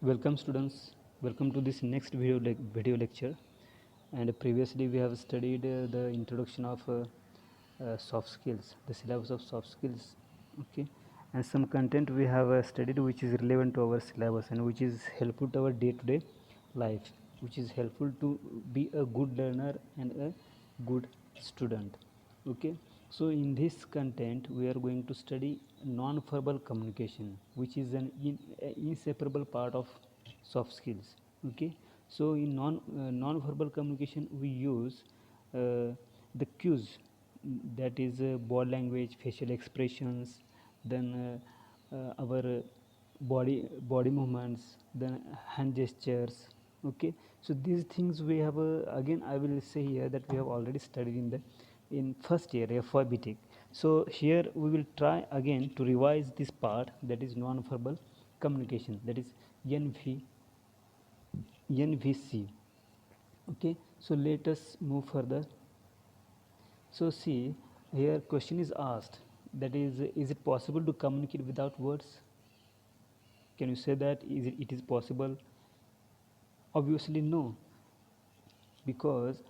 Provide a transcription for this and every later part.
Welcome students, welcome to this next video lecture. And previously we have studied the introduction of soft skills, the syllabus of soft skills, okay, and some content we have studied which is relevant to our syllabus and which is helpful to our day-to-day life, which is helpful to be a good learner and a good student, okay. So in this content we are going to study non-verbal communication, which is an inseparable part of soft skills, okay. So in non-verbal communication we use the cues, that is body language, facial expressions, then our body movements, then hand gestures, okay. So these things we have again I will say here that we have already studied in first year FYB Tech. So here we will try again to revise this part, that is non-verbal communication, that is NVC, okay. So let us move further. So see, here question is asked, that is it possible to communicate without words? Can you say that it is possible? Obviously no, because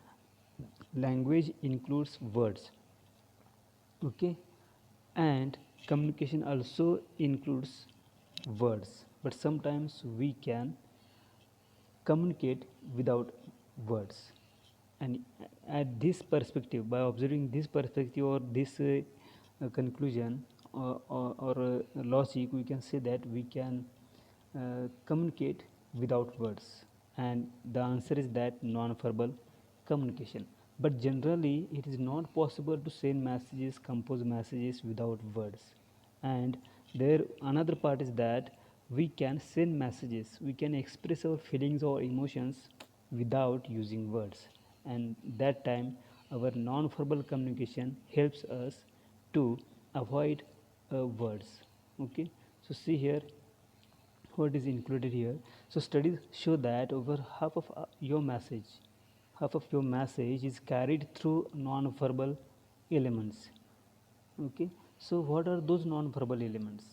language includes words, okay, and communication also includes words, but sometimes we can communicate without words. And at this perspective, by observing this perspective or this conclusion or logic, we can say that we can communicate without words, and the answer is that non-verbal communication. But generally it is not possible to send messages, compose messages without words. And there another part is that we can send messages, we can express our feelings or emotions without using words, and that time our non-verbal communication helps us to avoid words, okay. So see here what is included here. So studies show that over half of your message is carried through non-verbal elements, okay. So what are those non-verbal elements?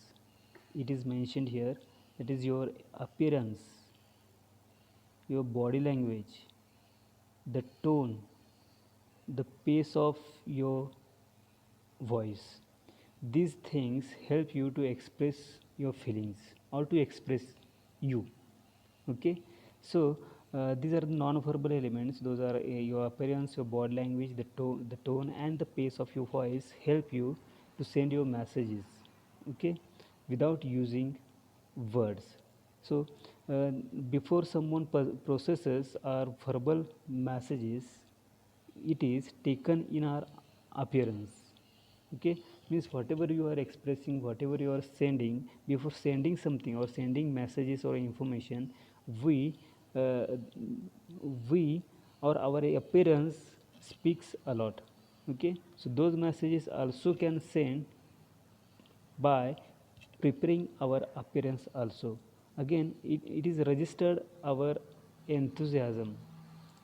It is mentioned here, that is your appearance, your body language, the tone, the pace of your voice. These things help you to express your feelings or to express you, okay. So these are the non-verbal elements. Those are your appearance, your body language, the tone and the pace of your voice help you to send your messages, okay, without using words. So before someone processes our verbal messages, it is taken in our appearance, okay. Means whatever you are expressing, whatever you are sending, before sending something or sending messages or information, we uh, we or our appearance speaks a lot, okay. So those messages also can send by preparing our appearance also. Again it is registered our enthusiasm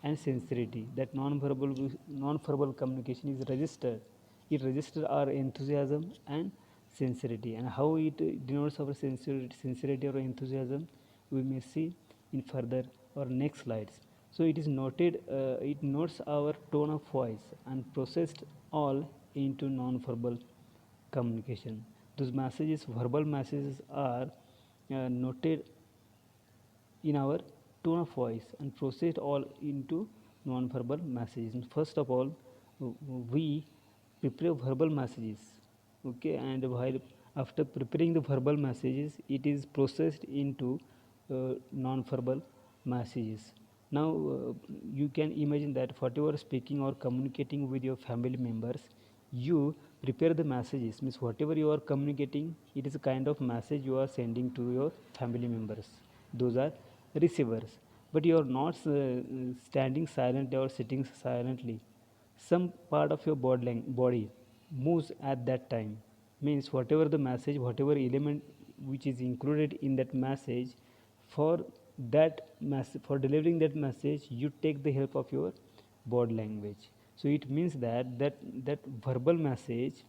and sincerity, that non-verbal communication is registered. It registers our enthusiasm and sincerity, and how it denotes our sincerity or enthusiasm we may see in further or next slides. So it is noted, it notes our tone of voice and processed all into non-verbal communication. Those messages, verbal messages, are noted in our tone of voice and processed all into non-verbal messages. And first of all, we prepare verbal messages, okay, and while after preparing the verbal messages, it is processed into non-verbal messages. Now you can imagine that whatever speaking or communicating with your family members, you prepare the messages, means whatever you are communicating, it is a kind of message you are sending to your family members. Those are receivers, but you are not standing silently or sitting silently. Some part of your body moves at that time, means whatever the message, whatever element which is included in that message, for for delivering that message you take the help of your body language. So it means that verbal message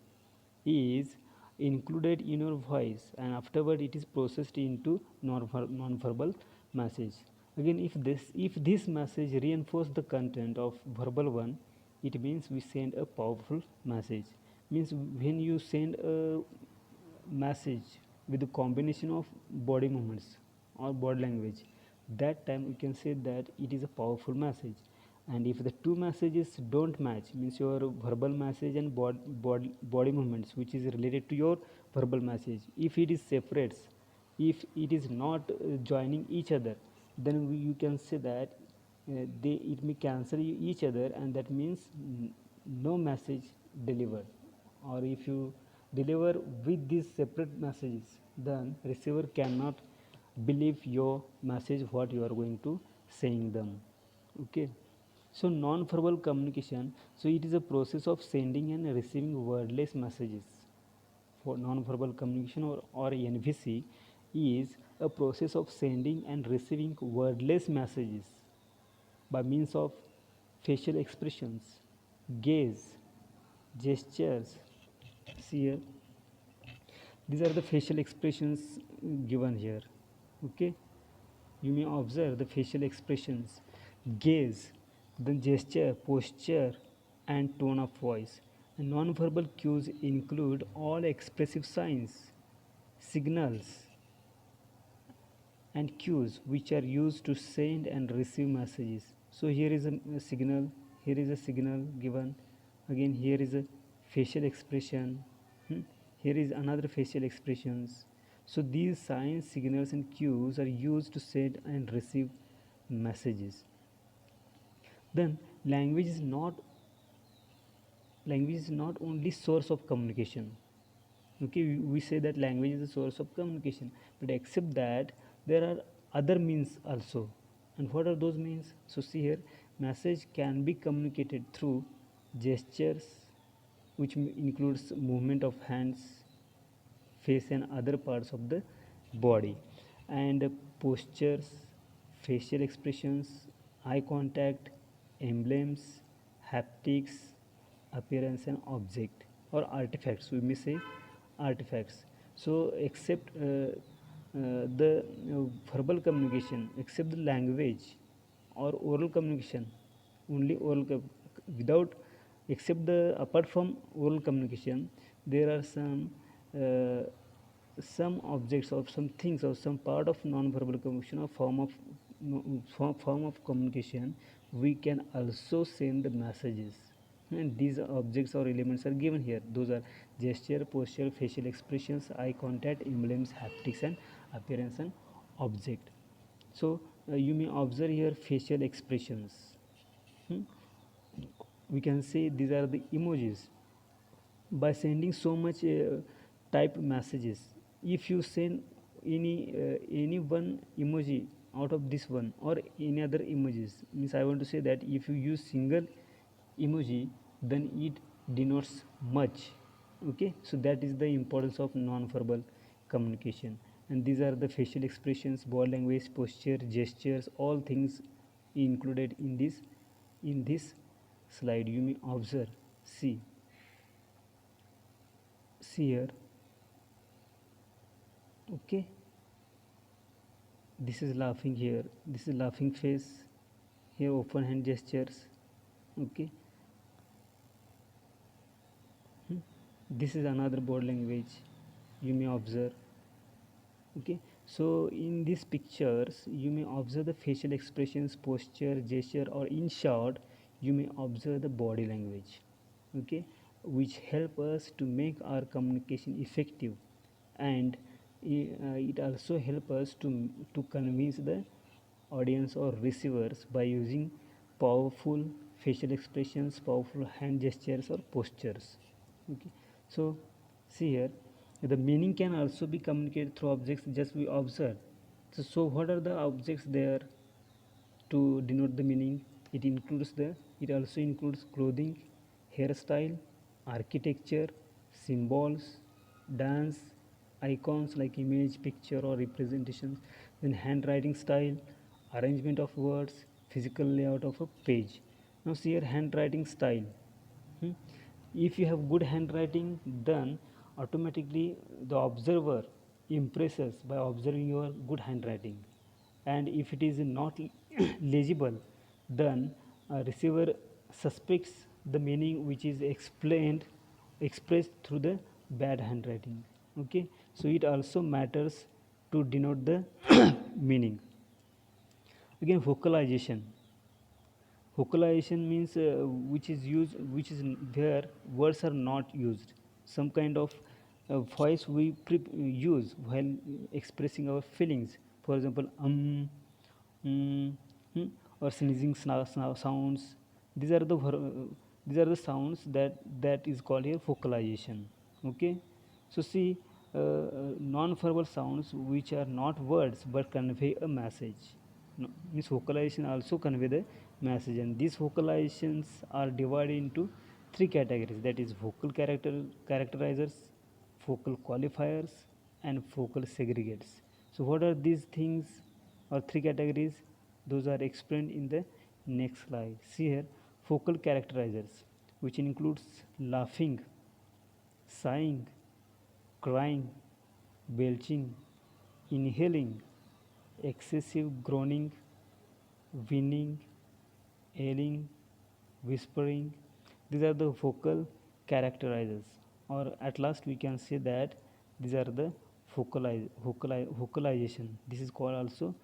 is included in your voice, and afterward it is processed into non-verbal message. Again, if this message reinforce the content of verbal one, it means we send a powerful message. Means when you send a message with a combination of body movements or body language, that time we can say that it is a powerful message. And if the two messages don't match, means your verbal message and body movements which is related to your verbal message, if it is separates, if it is not joining each other, then you can say that it may cancel each other, and that means no message delivered. Or if you deliver with these separate messages, then receiver cannot believe your message what you are going to saying them. Okay, so non-verbal communication, so it is a process of sending and receiving wordless messages. For non-verbal communication, or NVC, is a process of sending and receiving wordless messages by means of facial expressions, gaze, gestures. See here, these are the facial expressions given here. Okay, you may observe the facial expressions, gaze, then gesture, posture, and tone of voice. And non-verbal cues include all expressive signs, signals, and cues which are used to send and receive messages. So here is a signal, here is a signal given, again here is a facial expression, here is another facial expressions. So these signs, signals, and cues are used to send and receive messages. Then language is not only source of communication. Okay, we say that language is a source of communication, but except that there are other means also. And what are those means? So see here, message can be communicated through gestures, which includes movement of hands, face, and other parts of the body, and postures, facial expressions, eye contact, emblems, haptics, appearance, and object or artifacts, we may say artifacts. So except the verbal communication, except the language or oral communication, only without, except the apart from oral communication, there are uh, some objects or some things or some part of non-verbal communication or form of communication, we can also send the messages. And these objects or elements are given here. Those are gesture, posture, facial expressions, eye contact, emblems, haptics, and appearance and object. So you may observe here facial expressions. We can say these are the emojis. By sending so much typed messages, if you send any one emoji out of this one or any other emojis, means I want to say that if you use single emoji, then it denotes much. Okay, so that is the importance of non-verbal communication. And these are the facial expressions, body language, posture, gestures, all things included in this slide. You may observe, see here. Okay, this is laughing here, this is laughing face, here open hand gestures. Okay, this is another body language, you may observe. Okay, so in these pictures you may observe the facial expressions, posture, gesture, or in short you may observe the body language. Okay, which help us to make our communication effective. And it also help us to convince the audience or receivers by using powerful facial expressions, powerful hand gestures, or postures. Okay, so see here, the meaning can also be communicated through objects just we observe. So what are the objects there to denote the meaning? It also includes clothing, hairstyle, architecture, symbols, dance, icons like image, picture, or representations, then handwriting style, arrangement of words, physical layout of a page. Now see here handwriting style. If you have good handwriting, then automatically the observer impresses by observing your good handwriting, and if it is not legible, then a receiver suspects the meaning which is expressed through the bad handwriting. Okay, so it also matters to denote the meaning. Again, vocalization means which is used, which is where words are not used, some kind of voice we use while expressing our feelings. For example, mm, or sneezing sounds. These are the sounds that is called here vocalization. Okay, so see, non-verbal sounds which are not words but convey a message. No, means vocalization also convey the message, and these vocalizations are divided into three categories, that is vocal characterizers, vocal qualifiers, and vocal segregates. So what are these things or three categories? Those are explained in the next slide. See here, vocal characterizers, which includes laughing, sighing, crying, belching, inhaling, excessive groaning, whining, ailing, whispering. These are the vocal characterizers, or at last we can say that these are the vocalization. This is called also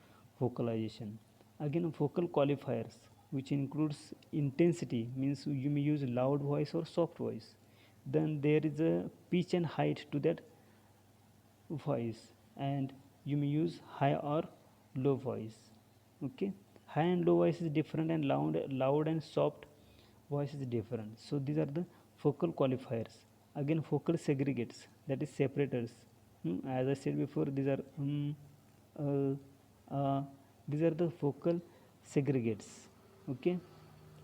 vocalization. Again, vocal qualifiers, which includes intensity, means you may use loud voice or soft voice. Then there is a pitch and height to that voice, and you may use high or low voice. Okay, high and low voice is different, and loud and soft voice is different. So these are the vocal qualifiers. Again, vocal segregates, that is separators. As I said before, these are these are the vocal segregates. Okay,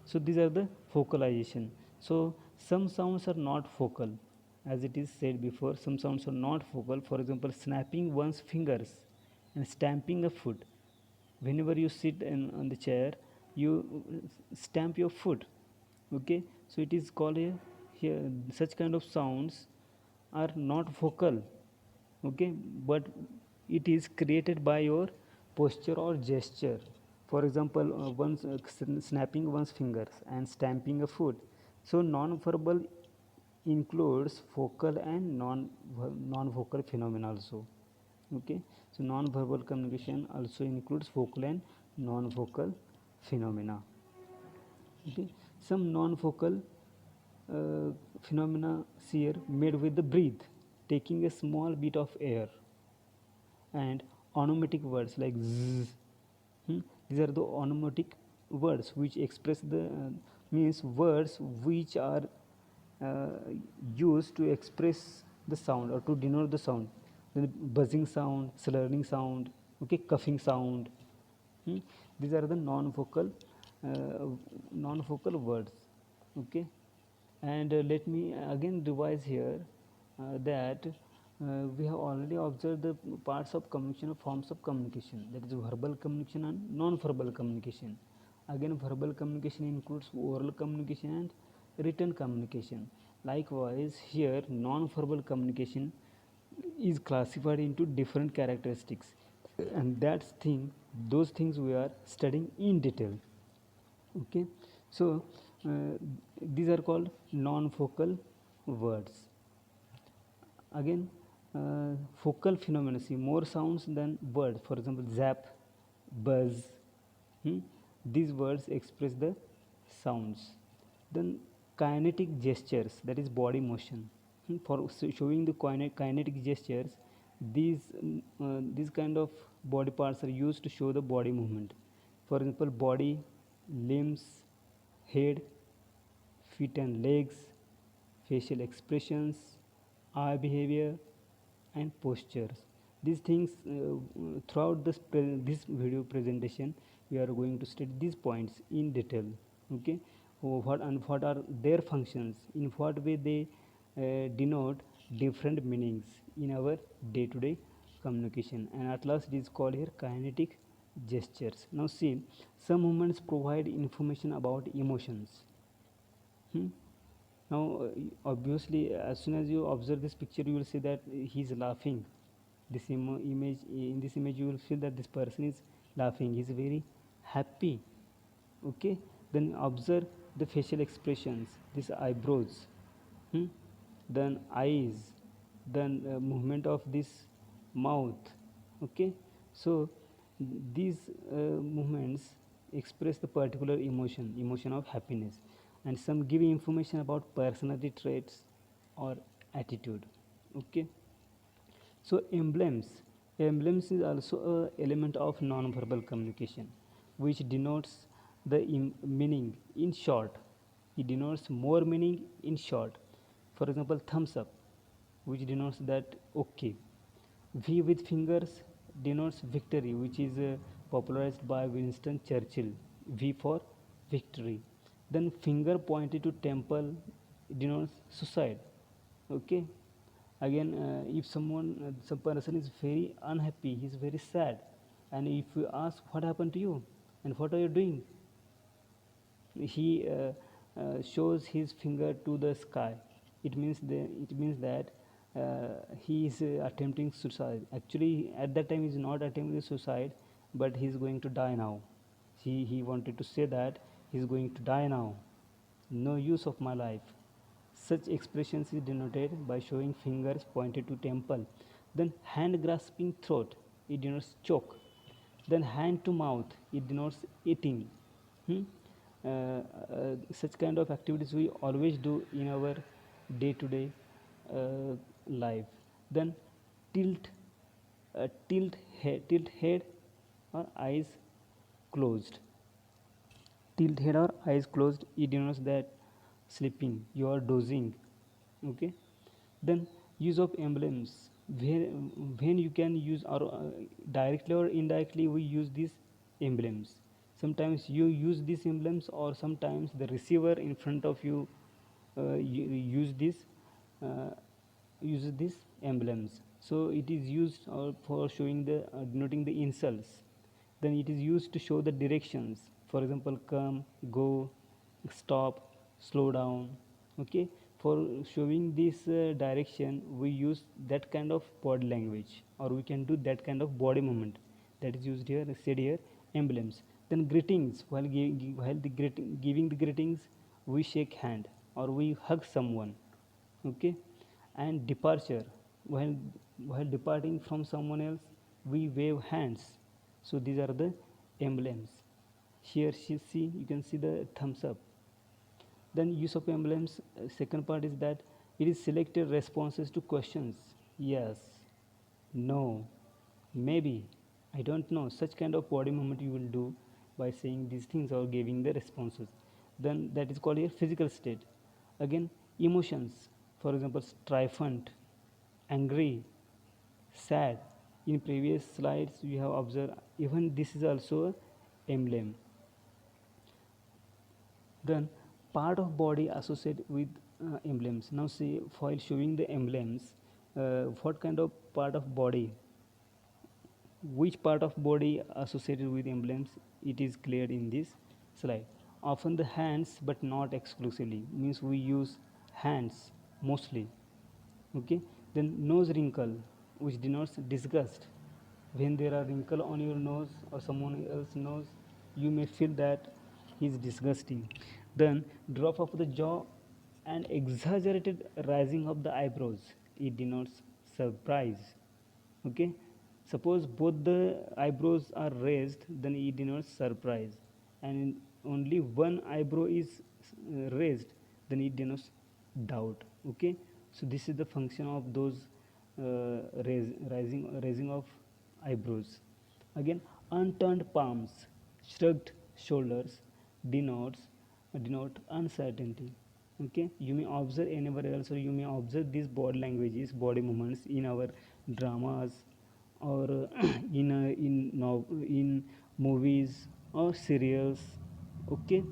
so these are the vocalization. So some sounds are not vocal, as it is said before. Some sounds are not vocal. For example, snapping one's fingers and stamping a foot. Whenever you sit on the chair, you stamp your foot. Okay, so it is called a, here such kind of sounds are not vocal. Okay, but it is created by your posture or gesture. For example, one's snapping one's fingers and stamping a foot. So non-verbal includes vocal and non-vocal phenomena also. Okay, so non-verbal communication also includes vocal and non-vocal phenomena. Okay, some non-vocal phenomena here made with the breath, taking a small bit of air, and onomatic words like zzz. These are the onomatic words which express the means words which are uh, used to express the sound or to denote the sound. The buzzing sound, slurring sound, okay, coughing sound. These are the non-vocal words. Okay, and let me again revise here that we have already observed the parts of communication, forms of communication, that is verbal communication and non-verbal communication. Again, verbal communication includes oral communication and written communication. Likewise, here non-verbal communication is classified into different characteristics, and those things we are studying in detail. Okay, so these are called non-focal words. Again, focal phenomena, see more sounds than words. For example, zap, buzz. These words express the sounds. Then kinetic gestures, that is body motion. For showing the kinetic gestures, these kind of body parts are used to show the body movement. For example, body, limbs, head, feet and legs, facial expressions, eye behavior, and postures. These things throughout this video presentation, we are going to study these points in detail. Okay, what are their functions, in what way they denote different meanings in our day-to-day communication, and at last it is called here kinetic gestures. Now see, some movements provide information about emotions. Now obviously as soon as you observe this picture you will see that he's laughing. This image, in this image you will feel that this person is laughing, he's very happy. Okay, then observe the facial expressions, these eyebrows, hmm? Then eyes, then movement of this mouth. Okay, so these movements express the particular emotion of happiness, and some give information about personality traits or attitude. Okay, so emblems is also a element of non-verbal communication, which denotes the meaning in short. It denotes more meaning in short. For example, thumbs up, which denotes that okay. V with fingers denotes victory, which is popularized by Winston Churchill. V for victory. Then finger pointed to temple denotes suicide. Okay, again if some person is very unhappy, he is very sad, and if you ask what happened to you and what are you doing, he shows his finger to the sky. It means that he is attempting suicide. Actually at that time he is not attempting suicide, but he is going to die now. He wanted to say that he is going to die now, no use of my life. Such expressions is denoted by showing fingers pointed to temple. Then hand grasping throat, it denotes choke. Then hand to mouth, it denotes eating. Hmm? Such kind of activities we always do in our day-to-day life. Then tilt, tilt head or eyes closed. Tilt head or eyes closed, it denotes that sleeping, you are dozing. Okay, then use of emblems, when you can use or directly or indirectly we use these emblems. Sometimes you use these emblems, or sometimes the receiver in front of you use this uh, uses these emblems. So it is used for showing the denoting the insults. Then it is used to show the directions, for example come, go, stop, slow down. Okay, for showing this direction we use that kind of body language, or we can do that kind of body movement that is used here, said here, emblems. Then greetings, while giving the greetings we shake hand or we hug someone. Okay, and departure, while departing from someone else we wave hands. So these are the emblems. Here see, you can see the thumbs up. Then use of emblems, second part is that it is selected responses to questions. Yes, no, maybe, I don't know. Such kind of body movement you will do by saying these things or giving the responses. Then that is called a physical state. Again, emotions, for example triumphant, angry, sad. In previous slides we have observed even this is also a emblem. Then part of body associated with emblems. Now see, while showing the emblems, what kind of part of body, which part of body associated with emblems, it is cleared in this slide. Often the hands but not exclusively, means we use hands mostly. Okay, then nose wrinkle, which denotes disgust. When there are wrinkle on your nose or someone else's nose, you may feel that he is disgusting. Then drop of the jaw and exaggerated rising of the eyebrows, it denotes surprise. Okay, suppose both the eyebrows are raised, then it denotes surprise, and only one eyebrow is raised, then it denotes doubt. Okay, so this is the function of those raising of eyebrows. Again, unturned palms, shrugged shoulders denote uncertainty. Okay, you may observe anywhere else, or you may observe these body languages, body movements in our dramas, or in movies or serials. Okay,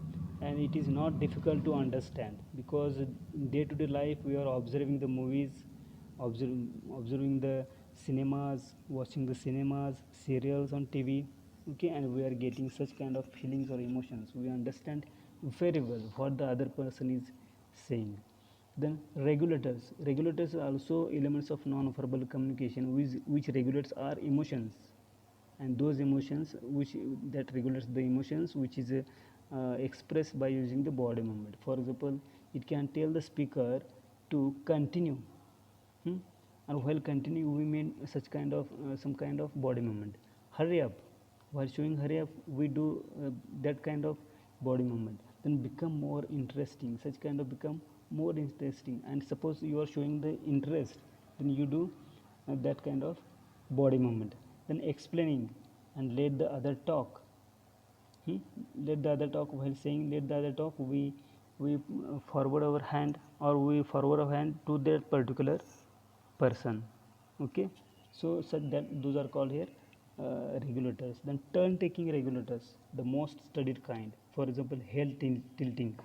and it is not difficult to understand, because in day to day life we are observing the movies, observing the cinemas, watching the cinemas, serials on TV. Okay, and we are getting such kind of feelings or emotions. We understand very well what the other person is saying. Then regulators are also elements of non-verbal communication which regulates our emotions, and those emotions which that regulates the emotions which is expressed by using the body movement. For example, it can tell the speaker to continue. Hmm? And while continuing, we mean such kind of some kind of body movement. Hurry up. While showing hurry up, we do that kind of body movement. Then become more interesting. Such kind of become more interesting. And suppose you are showing the interest, then you do that kind of body movement. Then explaining and let the other talk. Hmm? Let the other talk. While saying let the other talk, we forward our hand, or we forward our hand to that particular person. Okay, so such that those are called here regulators. Then turn taking regulators, the most studied kind. For example, head tilting.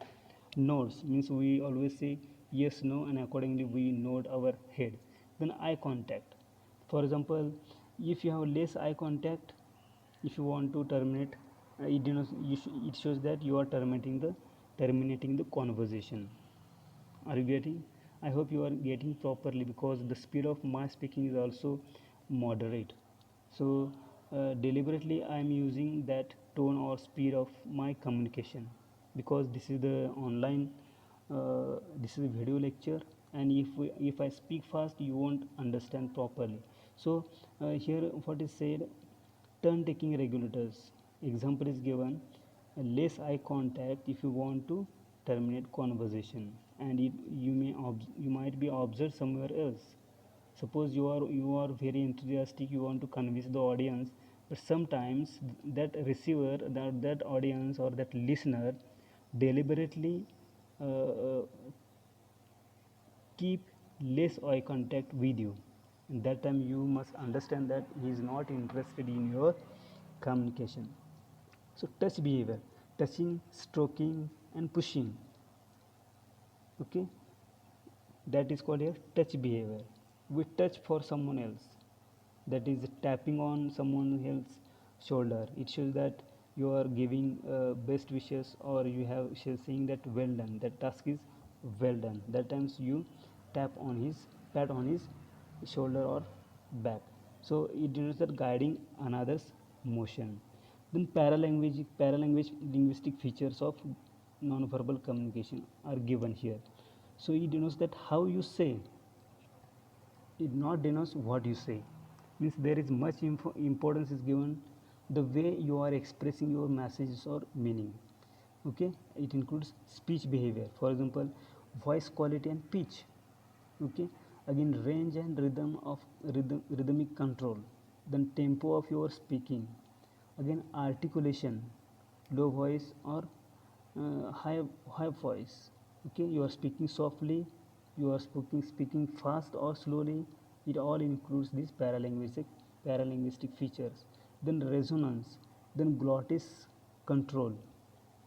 Nods means we always say yes, no, and accordingly we nod our head. Then eye contact. For example, if you have less eye contact, if you want to terminate, it shows that you are terminating the conversation. Are you getting? I hope you are getting properly, because the speed of my speaking is also moderate. So deliberately I am using that tone or speed of my communication, because this is the online, this is a video lecture, and if I speak fast, you won't understand properly. So here what is said, turn taking regulators. Example is given: less eye contact if you want to terminate conversation, and you might be observed somewhere else. Suppose you are very enthusiastic, you want to convince the audience, but sometimes that receiver, that audience or that listener deliberately uh, uh, keep less eye contact with you. In that time you must understand that he is not interested in your communication. So touch behavior: touching, stroking, and pushing. Okay, that is called a touch behavior. We touch for someone else, that is tapping on someone else's shoulder. It shows that you are giving best wishes, or you have saying that well done, that task is well done. That times you tap on his pat on his shoulder or back. So it is that guiding another's motion. Then paralanguage linguistic features of non-verbal communication are given here. So it denotes that how you say, it not denotes what you say. Means there is much importance is given the way you are expressing your messages or meaning. Okay, it includes speech behavior. For example, voice quality and pitch. Okay, again range and rhythmic control. Then tempo of your speaking. Again articulation, low voice or high voice. Okay, you are speaking softly, you are speaking fast or slowly. It all includes these paralinguistic features. Then resonance, then glottis control,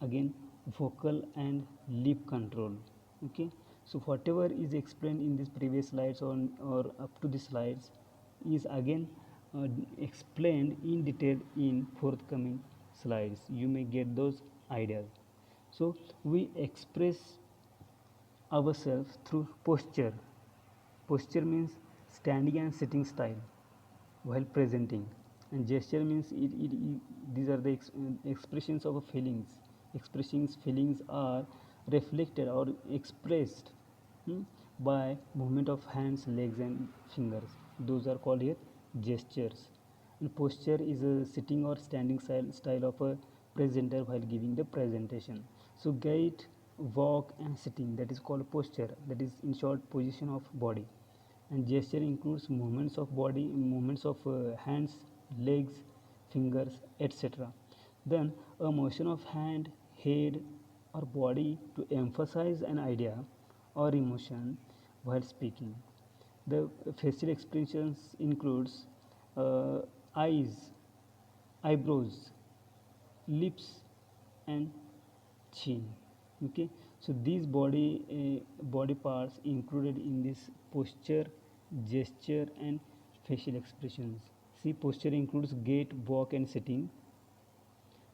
again vocal and lip control. Okay, so whatever is explained in these previous slides, or up to the slides, is again explained in detail in forthcoming slides. You may get those ideas. So we express ourselves through posture. Posture means standing and sitting style while presenting, and gesture means these are the expressions of feelings. Feelings are reflected or expressed, hmm, by movement of hands, legs, and fingers. Those are called here gestures. And posture is a sitting or standing style of a presenter while giving the presentation. So gait, walk, and sitting, that is called posture, that is in short position of body. And gesture includes movements of body, movements of hands, legs, fingers, etc. Then a motion of hand, head, or body to emphasize an idea or emotion while speaking. The facial expressions includes uh, eyes, eyebrows, lips, and chin. Okay, so these body parts included in this posture, gesture, and facial expressions. See, posture includes gait, walk, and sitting.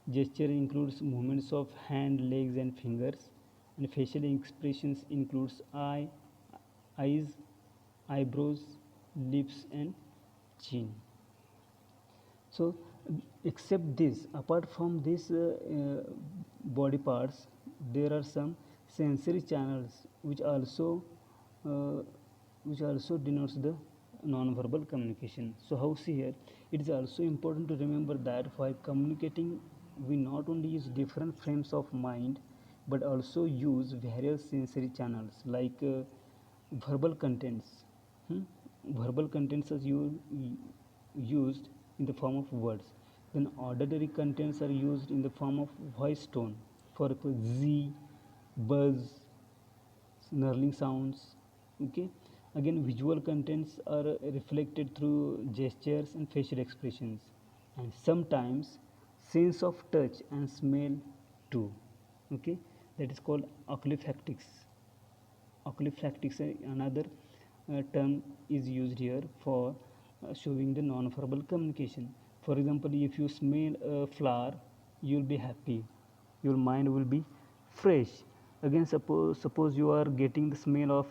Gesture includes movements of hand, legs, and fingers. And facial expressions includes eye, eyes, eyebrows, lips and chin. So except this, apart from these body parts, there are some sensory channels uh, which also denotes the non-verbal communication. So how see here, it is also important to remember that while communicating, we not only use different frames of mind but also use various sensory channels like verbal contents. hmm? Verbal contents are used in the form of words. Then auditory contents are used in the form of voice tone. For example, z, buzz, snarling sounds. Okay. Again, visual contents are reflected through gestures and facial expressions, and sometimes sense of touch and smell too. Okay, that is called oculifactics. Oculifactics, another term is used here for showing the non-verbal communication. For example, if you smell a flower, you will be happy, your mind will be fresh. Again, suppose you are getting the smell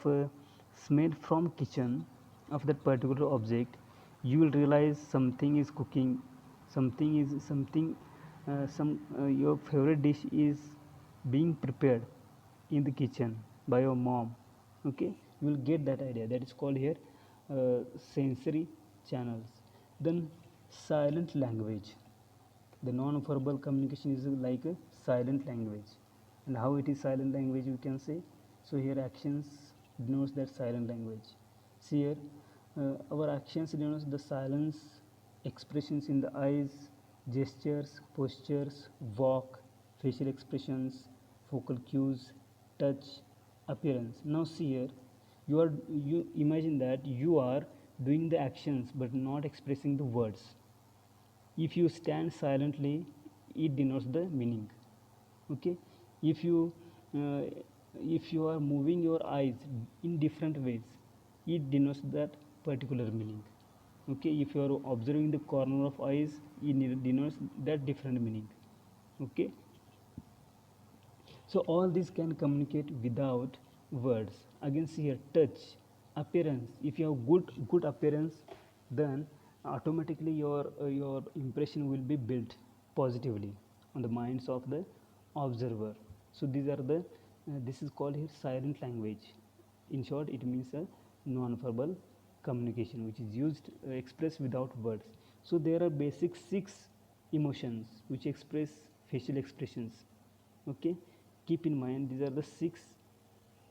from kitchen of that particular object, you will realize something is cooking, something some your favorite dish is being prepared in the kitchen by your mom. Okay, you will get that idea. That is called here sensory channels. Then silent language, the non-verbal communication is like a silent language. And how it is silent language, you can say. So here actions denotes that silent language. See here, our actions denotes the silence, expressions in the eyes, gestures, postures, walk, facial expressions, focal cues, touch, appearance. Now see here, you imagine that you are doing the actions but not expressing the words. If you stand silently, it denotes the meaning. Okay, if you uh, if you are moving your eyes in different ways, it denotes that particular meaning. Okay, if you are observing the corner of eyes, it denotes that different meaning. Okay, so all these can communicate without words. Again, see here, touch, appearance. If you have good appearance, then automatically your impression will be built positively on the minds of the observer. So these are the this is called here silent language. In short, it means a non-verbal communication which is used expressed without words. So there are basic 6 emotions which express facial expressions. Okay, keep in mind these are the 6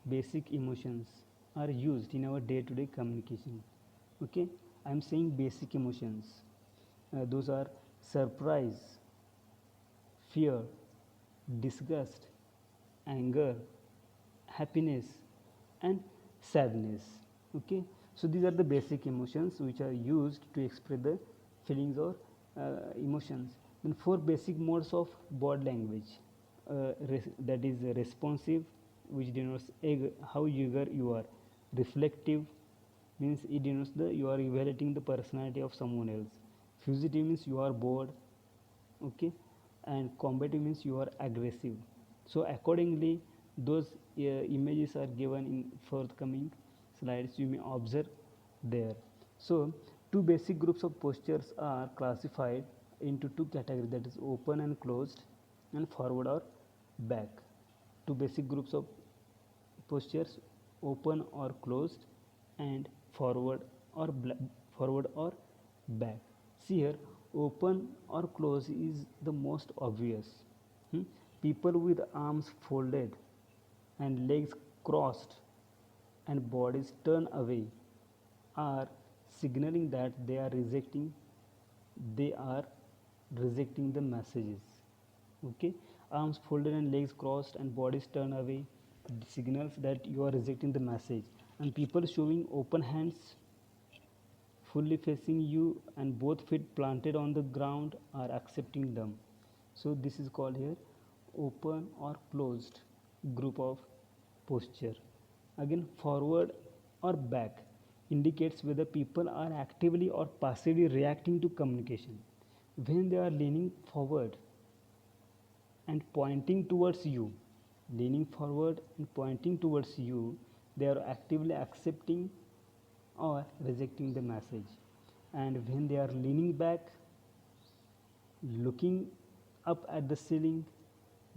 basic emotions are used in our day-to-day communication. Okay, I am saying basic emotions. Those are surprise, fear, disgust, anger, happiness and sadness. Okay, so these are the basic emotions which are used to express the feelings or emotions. Then 4 basic modes of body language, that is responsive, which denotes how eager you are. Reflective means it denotes the you are evaluating the personality of someone else. Fugitive means you are bored. Okay, and combative means you are aggressive. So accordingly, those images are given in forthcoming slides, you may observe there. So two basic groups of postures are classified into two categories, that is open and closed and forward or back. Two basic groups of postures, open or closed and forward or back. See here, open or close is the most obvious. People with arms folded and legs crossed and bodies turned away are signaling that they are rejecting the messages. Okay, arms folded and legs crossed and bodies turned away signals that you are rejecting the message. And people showing open hands fully facing you and both feet planted on the ground are accepting them. So this is called here open or closed group of posture. Again, forward or back indicates whether people are actively or passively reacting to communication. When they are leaning forward and pointing towards you, leaning forward and pointing towards you, they are actively accepting or rejecting the message. And when they are leaning back, looking up at the ceiling,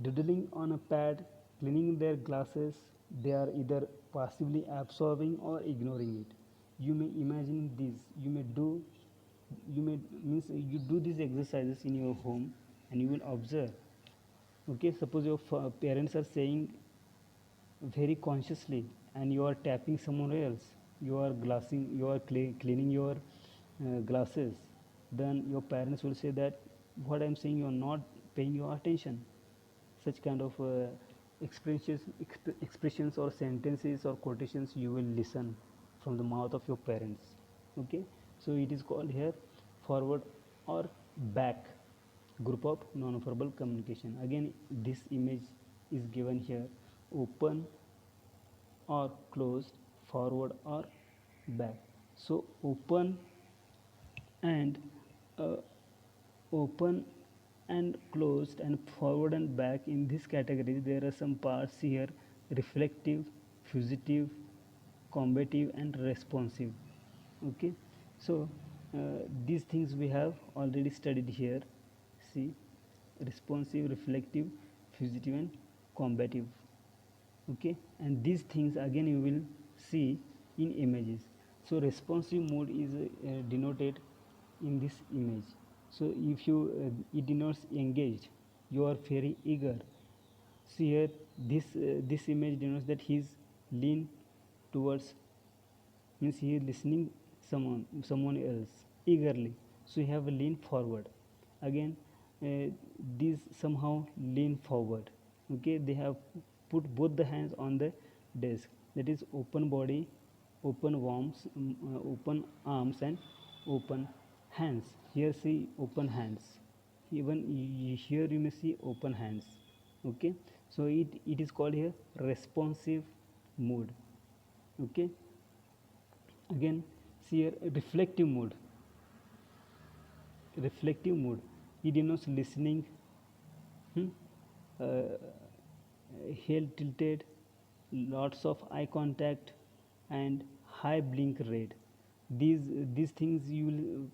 doodling on a pad, cleaning their glasses, they are either passively absorbing or ignoring it. You may imagine this. You may means you do these exercises in your home, and you will observe. Okay, suppose your parents are saying very consciously, and you are tapping someone else, you are cleaning your glasses, then your parents will say that what I'm saying, you are not paying your attention. Such kind of expressions or sentences or quotations you will listen from the mouth of your parents. Okay, so it is called here forward or back group of non-verbal communication. Again, this image is given here: open or closed, forward or back. So and uh, open and closed and forward and back, in this category there are some parts here: reflective, fugitive, combative and responsive. Okay, so these things we have already studied here. See, responsive, reflective, fugitive and combative. Okay, and these things again you will see in images. So responsive mode is denoted in this image. So if you it denotes engaged, you are very eager. See here, this image denotes that he is lean towards, means he is listening someone else eagerly, so you have a lean forward. Again, these somehow lean forward. Okay, they have put both the hands on the desk, that is open body, open arms, open arms and open hands. Here see open hands, even here you may see open hands. Okay, so it is called here responsive mood. Okay, again, see here reflective mood, it denotes listening, hmm, uh, head tilted, lots of eye contact and high blink rate. These things you will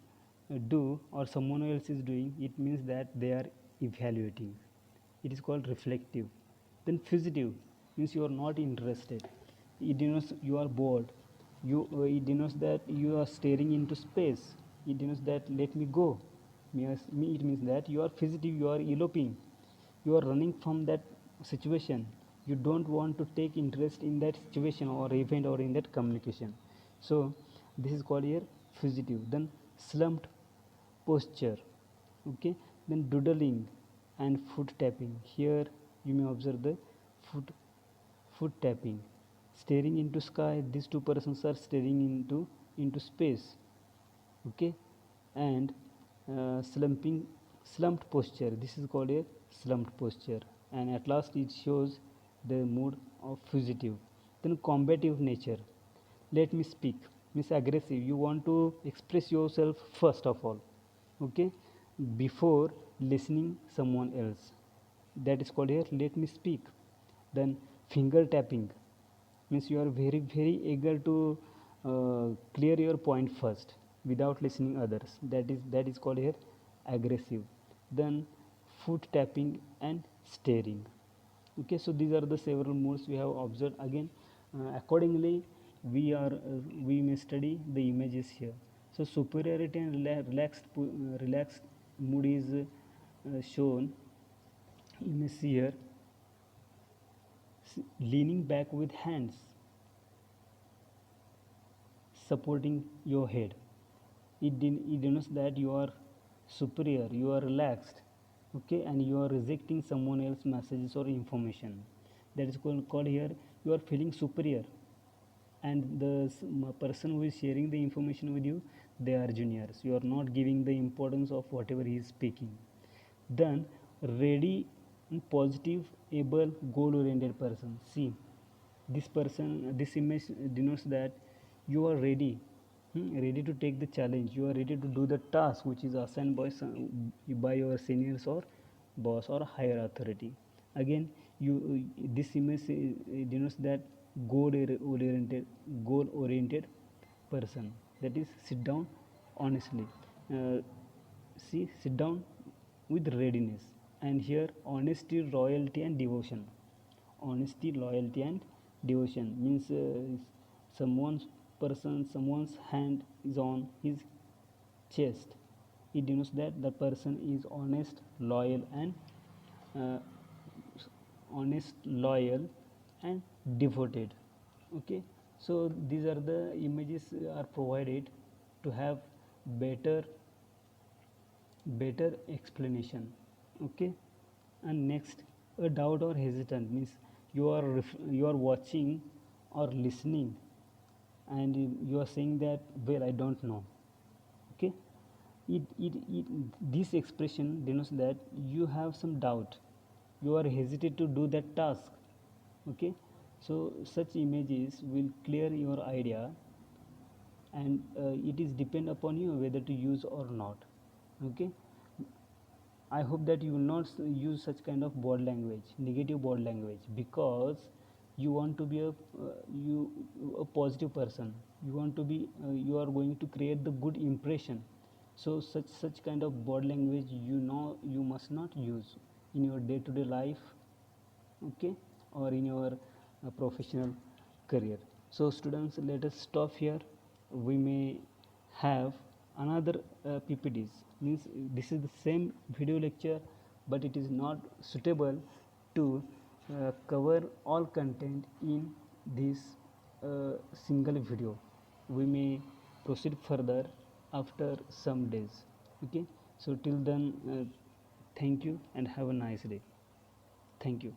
do or someone else is doing, it means that they are evaluating. It is called reflective. Then fugitive means you are not interested, it denotes you are bored. It denotes that you are staring into space, it denotes that let me go. It means that you are fugitive, you are eloping, you are running from that situation, you don't want to take interest in that situation or event or in that communication. So this is called here fugitive. Then slumped posture. Okay, then doodling and foot tapping. Here you may observe the foot foot tapping, staring into sky. These two persons are staring into space. Okay, and slumped posture, this is called a slumped posture. And at last it shows the mood of fugitive. Then combative nature, let me speak, means aggressive, you want to express yourself first of all. Okay, before listening someone else, that is called here let me speak. Then finger tapping means you are very eager to clear your point first without listening others, that is called here aggressive. Then foot tapping and staring. Okay, so these are the several moods we have observed. Again, accordingly we may study the images here. So superiority and relaxed mood is shown. You may see here, leaning back with hands supporting your head. It denotes that you are superior, you are relaxed. Okay, and you are rejecting someone else's messages or information. That is called here you are feeling superior, and the person who is sharing the information with you, they are juniors, you are not giving the importance of whatever he is speaking. Then ready, positive, able, goal oriented person. See, this image denotes that you are ready, ready to take the challenge, you are ready to do the task which is assigned by your seniors or boss or higher authority. Again, you this image denotes that goal oriented person, that is sit down honestly, uh, see sit down with readiness. And here honesty, loyalty and devotion. Honesty, loyalty and devotion means someone's hand is on his chest. It denotes that the person is honest, loyal and uh, loyal and devoted. Okay, so these are the images are provided to have better explanation. Okay, and next, a doubt or hesitant means you are watching or listening and you are saying that, well, I don't know. Okay, this expression denotes that you have some doubt, you are hesitant to do that task. Okay, so such images will clear your idea, and it is depend upon you whether to use or not. Okay, I hope that you will not use such kind of body language, negative body language, because you want to be you a positive person. You want to be you are going to create the good impression. So such kind of body language, you must not use in your day-to-day life. Okay, or in your professional career. So students, let us stop here. We may have another ppts, means this is the same video lecture, but it is not suitable to cover all content in this single video. We may proceed further after some days. Okay, so till then, thank you and have a nice day. Thank you.